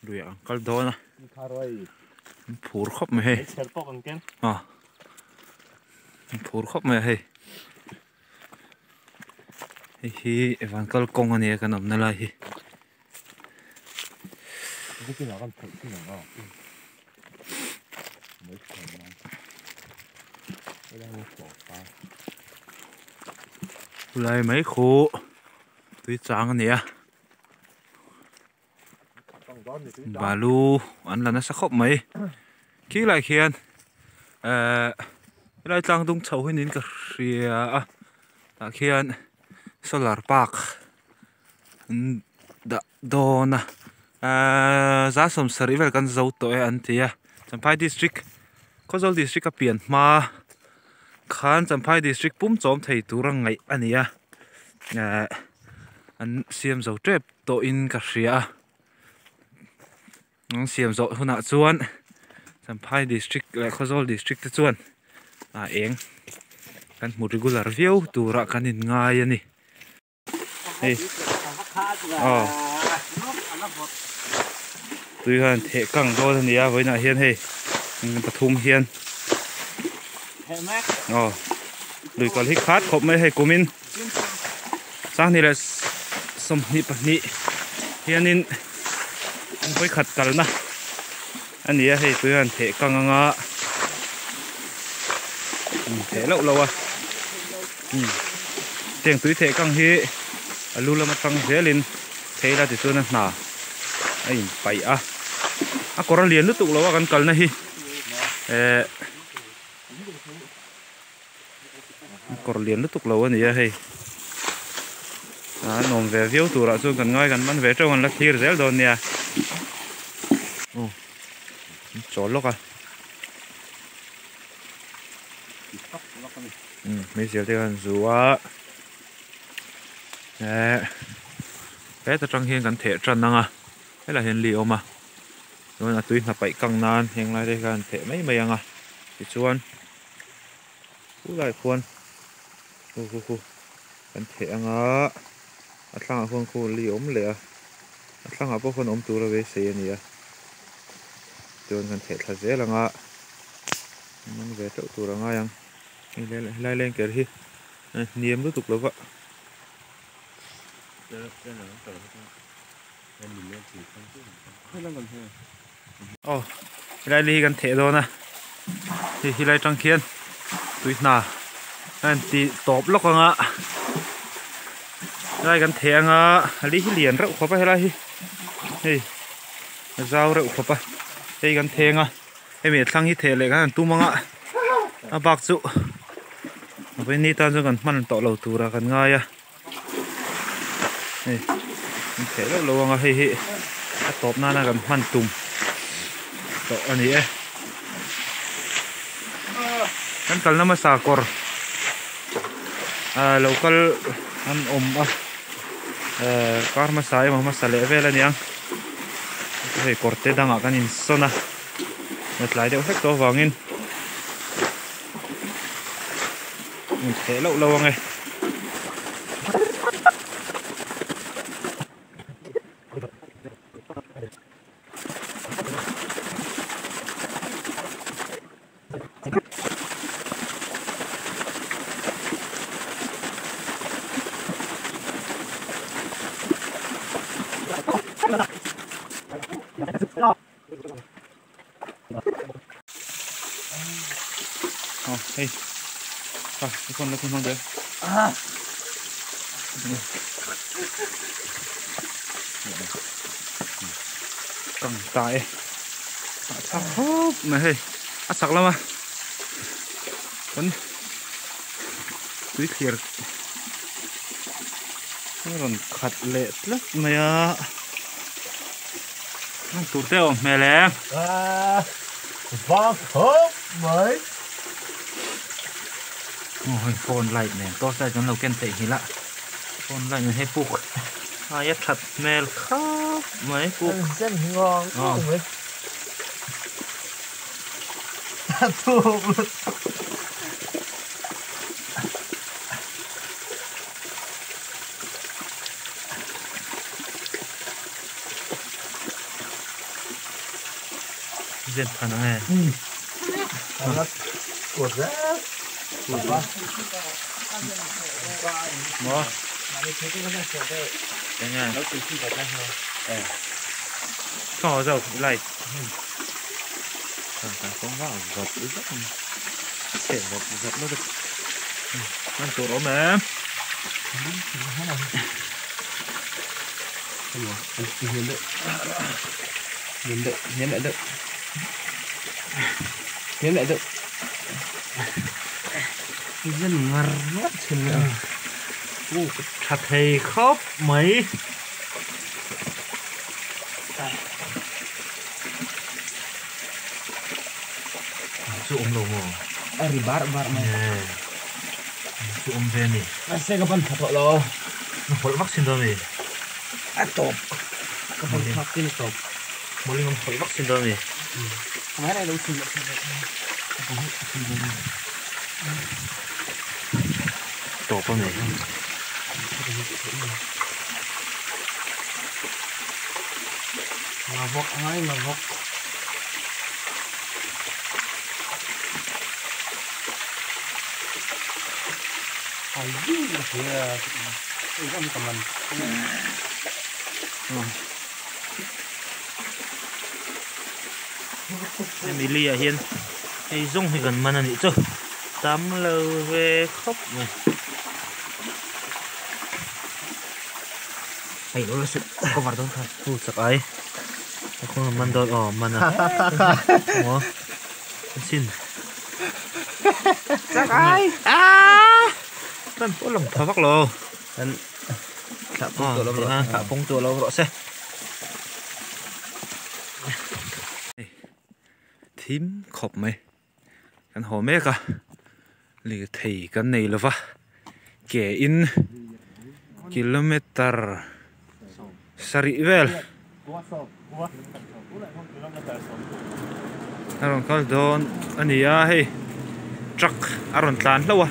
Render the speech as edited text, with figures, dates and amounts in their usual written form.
đuổi ăn câu đó nè phur khóc mày hay phur khóc mày hay hi evan câu công anh ấy cái nằm này hi lại mấy khổ tuy trắng anh ấy bà lu anh là nó sẽ khóc mấy khi lại khiên lại trắng tung chầu hay nín cả ria à khiên solar park đã đó na giá sầm sari về căn dấu tội anh thì Champhai district có dấu district cái biển mà khan Champhai district bum chom thầy tu răng ngày anh anh xem dấu trép tội in cả ria anh xem dấu hôm nào chuan Champhai district lại có dấu district chuan eng kan một regular view tu ra kan in ngay anh hey tuy hơn thể căng đôi thân nia với lại hiên hey tập thùng hiên đôi còn hít khát khop mấy hay của mình sang thì là sum nị bạc nị hiên in với khát cẩn na anh nia hey tuy hơn thể căng ngã thể lâu lâu tiếng túi thể căng hi lu la matang zelin theila ti chuna na ai pai a kora lian lu tuk lo kan kal na hi kora lian lu tuk lo ani ya hei nom ve viu tu ra chu kan ngai kan man ve tawng an la thir zel don nia chol lo ka mấy giờ thì kan zuwa bé ta trăng hiên cảnh thể trần năng thế là hiền liệu mà rồi là tuy là bảy căng nan hiện lại đây cảnh thể mấy mày thì chuan cú lại khuôn cảnh thể sang khuôn khu liệu lẹ sang bao khuôn ôm tu ra về xe nè chuan cảnh thể là dễ là mình về chỗ tu ra ngay lại lên kìa đi niêm tiếp tục là vậy đây đi gần thể đó nè thì lại trăng khiên tụi nà anh tí top lóc ngã đây gần thể ngã đi liền rượu khó phải là hi dao rượu khó phải đây gần thể ngã em biết sang hi thể lại cái tu mang ngã bạc trụ với ni ta cho gần man tọt lầu tù ra gần ngay thể lâu lâu ngà hi top na gần man tum to anh ấy kan kal nama sakor local an kar masai mama sale vela niang hei korte danga kan in sona net lai deuh hek to wangin thể lâu lâu ngay hey con nó không được căng tay sắc hốp này hey sắc lắm con túi thiệt nó còn khát lệ lắm mày tụt theo mẹ lẹ vâng hốp mới ôi phone lại nè to ra cho nó kén tệ thì lạ phone lại mình hay phục ai thật mel khóc mấy phục rất ngon mấy thuộc luôn dân thằng này nó cột ra cột quá đó cái này có dầu lại cả con vào vật rất thể vật nó được ăn chỗ đó mà hiến đợi hiến lại đợi hiến lại đợi dân ngar mất chân nữa thật thầy khóc mấy chú ôm lồng ngò đi bar này chú ôm về nè anh sẽ kapan thật lo nó hol vaccine đó nè top kapan thật tin top một linh hol vaccine đó nè máy này đâu xin được tổ con này mà vóc ngay mà vóc ayun kaya ikan teman Emily à hiền hay dung thì gần mà nè chứ tắm lơ về khóc này ay đó là sự có vào đâu thôi chắc ấy không là man đôi man à ủa xin chắc ai tan có lòng thở vắt lồ dan tak pung tu lo bro se thím khóc mày kan hồ mẹ cả lì thầy cái này là va kẻ in kilometer sari vel aron kal don ania hey truck aron tlan lawa